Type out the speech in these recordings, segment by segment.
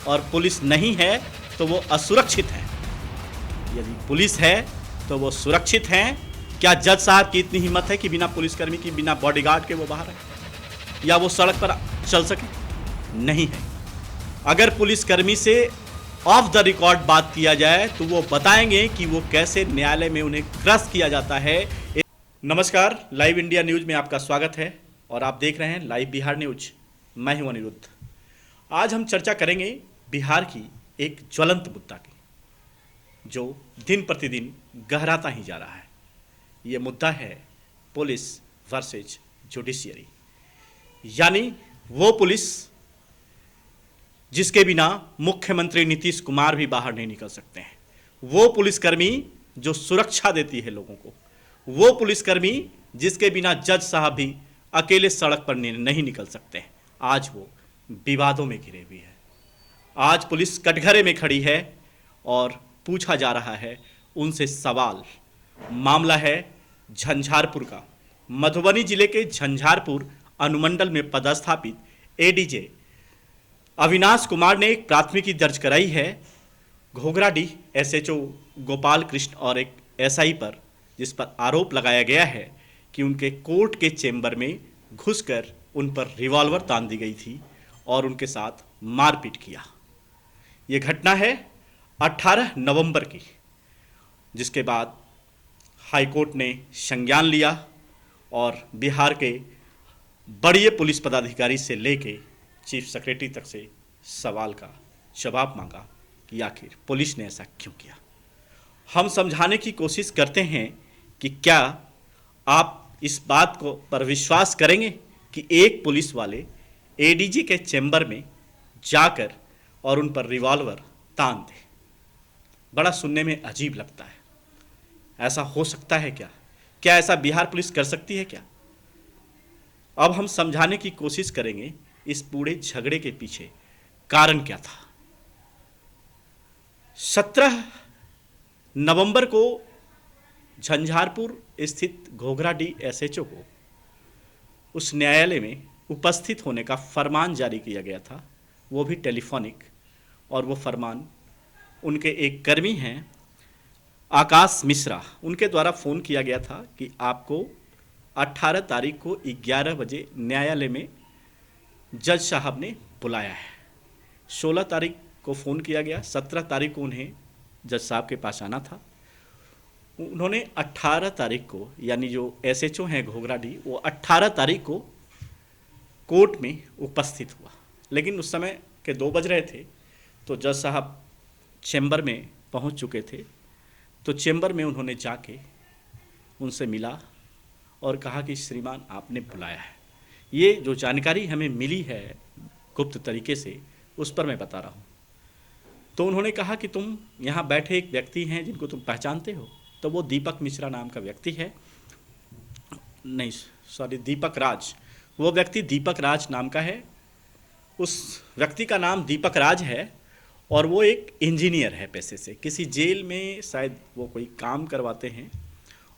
और पुलिस नहीं है तो वो असुरक्षित हैं। यदि पुलिस है तो वो सुरक्षित हैं। क्या जज साहब की इतनी हिम्मत है कि बिना पुलिसकर्मी की, बिना बॉडीगार्ड के वो बाहर है या वो सड़क पर चल सके? नहीं है। अगर पुलिसकर्मी से ऑफ द रिकॉर्ड बात किया जाए तो वो बताएंगे कि वो कैसे न्यायालय में उन्हें क्रश किया जाता है। नमस्कार, लाइव इंडिया न्यूज में आपका स्वागत है और आप देख रहे हैं लाइव बिहार न्यूज। मैं हूं अनिरुद्ध। आज हम चर्चा करेंगे बिहार की एक ज्वलंत मुद्दा की, जो दिन प्रतिदिन गहराता ही जा रहा है। ये मुद्दा है पुलिस वर्सेज जुडिशियरी, यानी वो पुलिस जिसके बिना मुख्यमंत्री नीतीश कुमार भी बाहर नहीं निकल सकते हैं, वो पुलिसकर्मी जो सुरक्षा देती है लोगों को, वो पुलिसकर्मी जिसके बिना जज साहब भी अकेले सड़क पर नहीं निकल सकते हैं। आज वो विवादों में घिरे हुई है। आज पुलिस कटघरे में खड़ी है और पूछा जा रहा है उनसे सवाल। मामला है झंझारपुर का। मधुबनी जिले के झंझारपुर अनुमंडल में पदस्थापित एडीजे अविनाश कुमार ने एक प्राथमिकी दर्ज कराई है घोघराडीह एसएचओ गोपाल कृष्ण और एक एसआई पर, जिस पर आरोप लगाया गया है कि उनके कोर्ट के चेंबर में घुसकर उन पर रिवॉल्वर तान दी गई थी और उनके साथ मारपीट किया। ये घटना है 18 नवंबर की, जिसके बाद हाईकोर्ट ने संज्ञान लिया और बिहार के बड़े पुलिस पदाधिकारी से लेके चीफ सेक्रेटरी तक से सवाल का जवाब मांगा कि आखिर पुलिस ने ऐसा क्यों किया। हम समझाने की कोशिश करते हैं कि क्या आप इस बात को पर विश्वास करेंगे कि एक पुलिस वाले एडीजी के चेंबर में जाकर और उन पर रिवॉल्वर तान दे। बड़ा सुनने में अजीब लगता है। ऐसा हो सकता है क्या? क्या ऐसा बिहार पुलिस कर सकती है क्या? अब हम समझाने की कोशिश करेंगे इस पूरे झगड़े के पीछे कारण क्या था। 17 नवंबर को झंझारपुर स्थित घोघराडीह एसएचओ को उस न्यायालय में उपस्थित होने का फरमान जारी किया गया था, वो भी टेलीफोनिक। और वो फरमान उनके एक कर्मी हैं आकाश मिश्रा, उनके द्वारा फ़ोन किया गया था कि आपको 18 तारीख को 11 बजे न्यायालय में जज साहब ने बुलाया है। 16 तारीख को फ़ोन किया गया, 17 तारीख को उन्हें जज साहब के पास आना था। उन्होंने 18 तारीख को, यानी जो एसएचओ हैं घोघराडीह, वो 18 तारीख को कोर्ट में उपस्थित हुआ। लेकिन उस समय के 2 बज रहे थे, तो जज साहब चैम्बर में पहुंच चुके थे। तो चैम्बर में उन्होंने जाके उनसे मिला और कहा कि श्रीमान आपने बुलाया है। ये जो जानकारी हमें मिली है गुप्त तरीके से, उस पर मैं बता रहा हूँ। तो उन्होंने कहा कि तुम यहाँ बैठे एक व्यक्ति हैं जिनको तुम पहचानते हो। तो वो दीपक मिश्रा नाम का व्यक्ति है, नहीं सॉरी दीपक राज, वो व्यक्ति दीपक राज नाम का है। उस व्यक्ति का नाम दीपक राज है और वो एक इंजीनियर है पेशे से। किसी जेल में शायद वो कोई काम करवाते हैं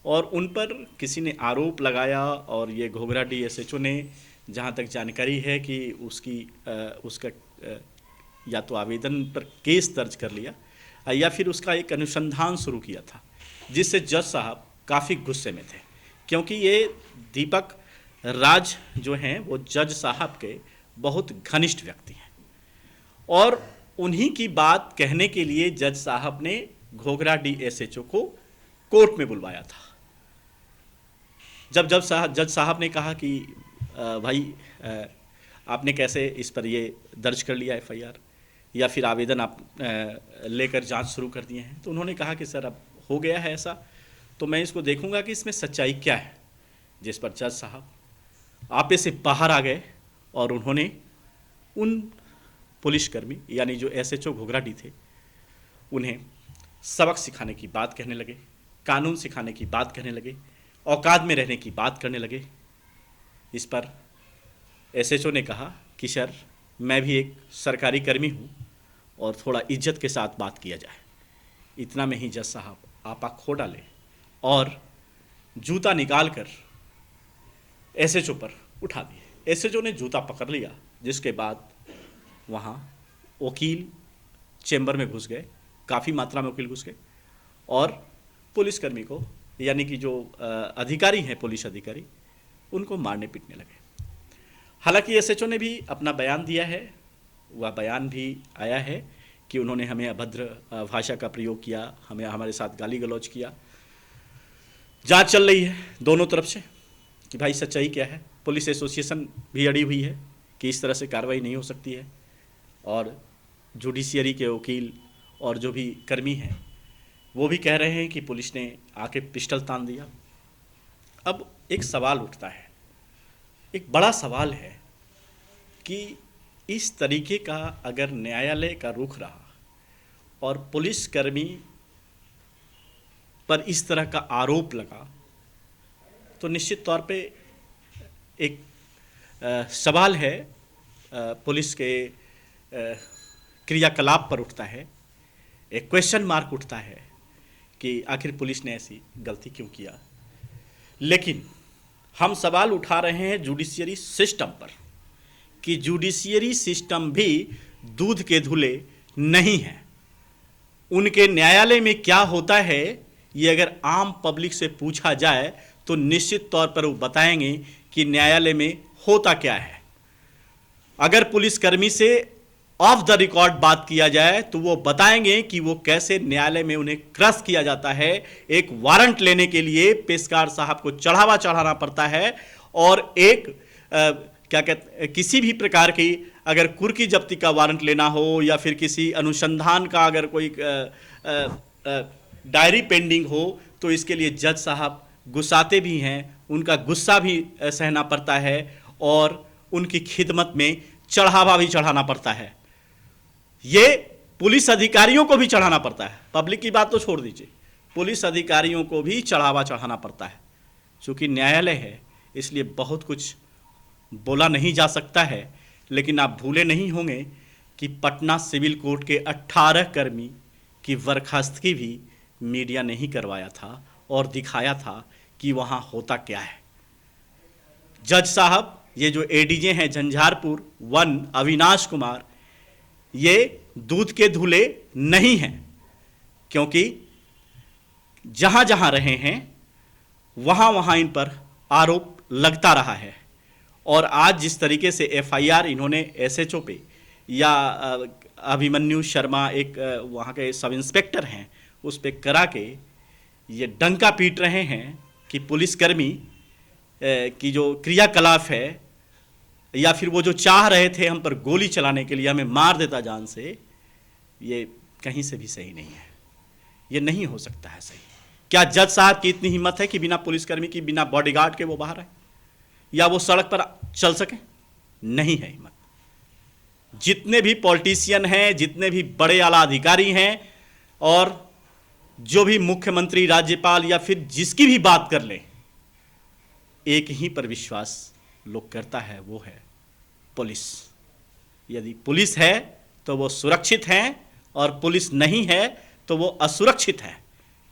और उन पर किसी ने आरोप लगाया और ये घोघराडीह एसएचओ ने, जहाँ तक जानकारी है कि उसका या तो आवेदन पर केस दर्ज कर लिया या फिर उसका एक अनुसंधान शुरू किया था, जिससे जज साहब काफ़ी गुस्से में थे, क्योंकि ये दीपक राज जो हैं वो जज साहब के बहुत घनिष्ठ व्यक्ति हैं और उन्हीं की बात कहने के लिए जज साहब ने घोघराडीह एसएचओ को कोर्ट में बुलवाया था। जब जज साहब ने कहा कि भाई आपने कैसे इस पर ये दर्ज कर लिया एफआईआर या फिर आवेदन आप लेकर जांच शुरू कर दिए हैं, तो उन्होंने कहा कि सर अब हो गया है ऐसा, तो मैं इसको देखूंगा कि इसमें सच्चाई क्या है। जिस पर जज साहब आपे से बाहर आ गए और उन्होंने उन पुलिसकर्मी, यानी जो एसएचओ घोघराडीह थे, उन्हें सबक सिखाने की बात कहने लगे, कानून सिखाने की बात कहने लगे, औकात में रहने की बात करने लगे। इस पर एसएचओ ने कहा कि सर मैं भी एक सरकारी कर्मी हूँ और थोड़ा इज्जत के साथ बात किया जाए। इतना में ही जज साहब आपा खो डाले और जूता निकाल कर एसएचओ पर उठा दिए। एसएचओ ने जूता पकड़ लिया, जिसके बाद वहाँ वकील चेंबर में घुस गए, काफ़ी मात्रा में वकील घुस गए और पुलिसकर्मी को, यानी कि जो अधिकारी हैं पुलिस अधिकारी, उनको मारने पीटने लगे। हालांकि एसएचओ ने भी अपना बयान दिया है, वह बयान भी आया है कि उन्होंने हमें अभद्र भाषा का प्रयोग किया, हमें हमारे साथ गाली गलौज किया। जांच चल रही है दोनों तरफ से कि भाई सच्चाई क्या है। पुलिस एसोसिएशन भी अड़ी हुई है कि इस तरह से कार्रवाई नहीं हो सकती है, और जुडिशियरी के वकील और जो भी कर्मी हैं वो भी कह रहे हैं कि पुलिस ने आके पिस्टल तान दिया। अब एक सवाल उठता है, एक बड़ा सवाल है कि इस तरीके का अगर न्यायालय का रुख रहा और पुलिसकर्मी पर इस तरह का आरोप लगा, तो निश्चित तौर पे एक सवाल है, पुलिस के क्रियाकलाप पर उठता है, एक क्वेश्चन मार्क उठता है कि आखिर पुलिस ने ऐसी गलती क्यों किया। लेकिन हम सवाल उठा रहे हैं जुडिशियरी सिस्टम पर कि जुडिशियरी सिस्टम भी दूध के धुले नहीं है। उनके न्यायालय में क्या होता है ये अगर आम पब्लिक से पूछा जाए तो निश्चित तौर पर वो बताएंगे कि न्यायालय में होता क्या है। अगर पुलिसकर्मी से ऑफ द रिकॉर्ड बात किया जाए तो वो बताएंगे कि वो कैसे न्यायालय में उन्हें क्रश किया जाता है। एक वारंट लेने के लिए पेशकार साहब को चढ़ावा चढ़ाना पड़ता है, और एक क्या कहते, किसी भी प्रकार की अगर कुर्की जब्ती का वारंट लेना हो या फिर किसी अनुसंधान का अगर कोई डायरी पेंडिंग हो तो इसके लिए जज साहब गुस्साते भी हैं, उनका गुस्सा भी सहना पड़ता है और उनकी खिदमत में चढ़ावा भी चढ़ाना पड़ता है। ये पुलिस अधिकारियों को भी चढ़ाना पड़ता है, पब्लिक की बात तो छोड़ दीजिए, पुलिस अधिकारियों को भी चढ़ावा चढ़ाना पड़ता है। चूँकि न्यायालय है इसलिए बहुत कुछ बोला नहीं जा सकता है, लेकिन आप भूले नहीं होंगे कि पटना सिविल कोर्ट के 18 कर्मी की बर्खास्तगी भी मीडिया ने ही करवाया था और दिखाया था कि वहाँ होता क्या है। जज साहब, ये जो एडीजे हैं झंझारपुर 1 अविनाश कुमार, ये दूध के धुले नहीं हैं, क्योंकि जहाँ जहाँ रहे हैं वहाँ वहाँ इन पर आरोप लगता रहा है। और आज जिस तरीके से एफआईआर इन्होंने एसएचओ पे या अभिमन्यु शर्मा एक वहाँ के सब इंस्पेक्टर हैं उस पे करा के ये डंका पीट रहे हैं कि पुलिसकर्मी की जो क्रियाकलाप है या फिर वो जो चाह रहे थे हम पर गोली चलाने के लिए, हमें मार देता जान से, ये कहीं से भी सही नहीं है। ये नहीं हो सकता है सही। क्या जज साहब की इतनी हिम्मत है कि बिना पुलिसकर्मी की, बिना बॉडीगार्ड के वो बाहर आए या वो सड़क पर चल सके? नहीं है हिम्मत। जितने भी पॉलिटिशियन हैं, जितने भी बड़े आला अधिकारी हैं और जो भी मुख्यमंत्री, राज्यपाल या फिर जिसकी भी बात कर लें, एक ही पर विश्वास लोग करता है, वो है पुलिस। यदि पुलिस है तो वो सुरक्षित हैं और पुलिस नहीं है तो वो असुरक्षित है।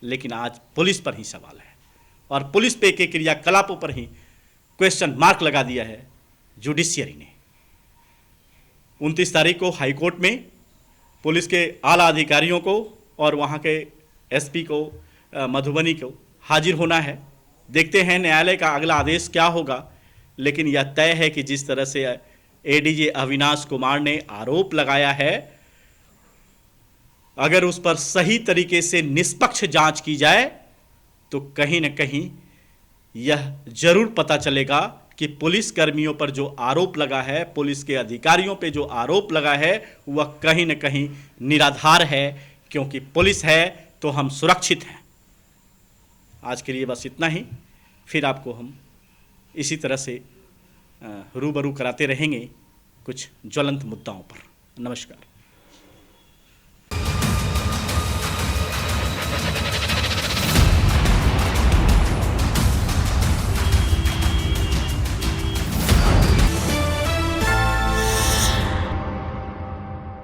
लेकिन आज पुलिस पर ही सवाल है और पुलिस पे के क्रियाकलापों पर ही क्वेश्चन मार्क लगा दिया है जुडिशियरी ने। 29 तारीख को हाईकोर्ट में पुलिस के आला अधिकारियों को और वहाँ के एसपी को, मधुबनी को हाजिर होना है। देखते हैं न्यायालय का अगला आदेश क्या होगा, लेकिन यह तय है कि जिस तरह से एडीजे अविनाश कुमार ने आरोप लगाया है, अगर उस पर सही तरीके से निष्पक्ष जांच की जाए तो कहीं न कहीं यह जरूर पता चलेगा कि पुलिस कर्मियों पर जो आरोप लगा है, पुलिस के अधिकारियों पे जो आरोप लगा है, वह कहीं न कहीं निराधार है, क्योंकि पुलिस है तो हम सुरक्षित हैं। आज के लिए बस इतना ही, फिर आपको हम इसी तरह से रूबरू कराते रहेंगे कुछ ज्वलंत मुद्दाओं पर। नमस्कार।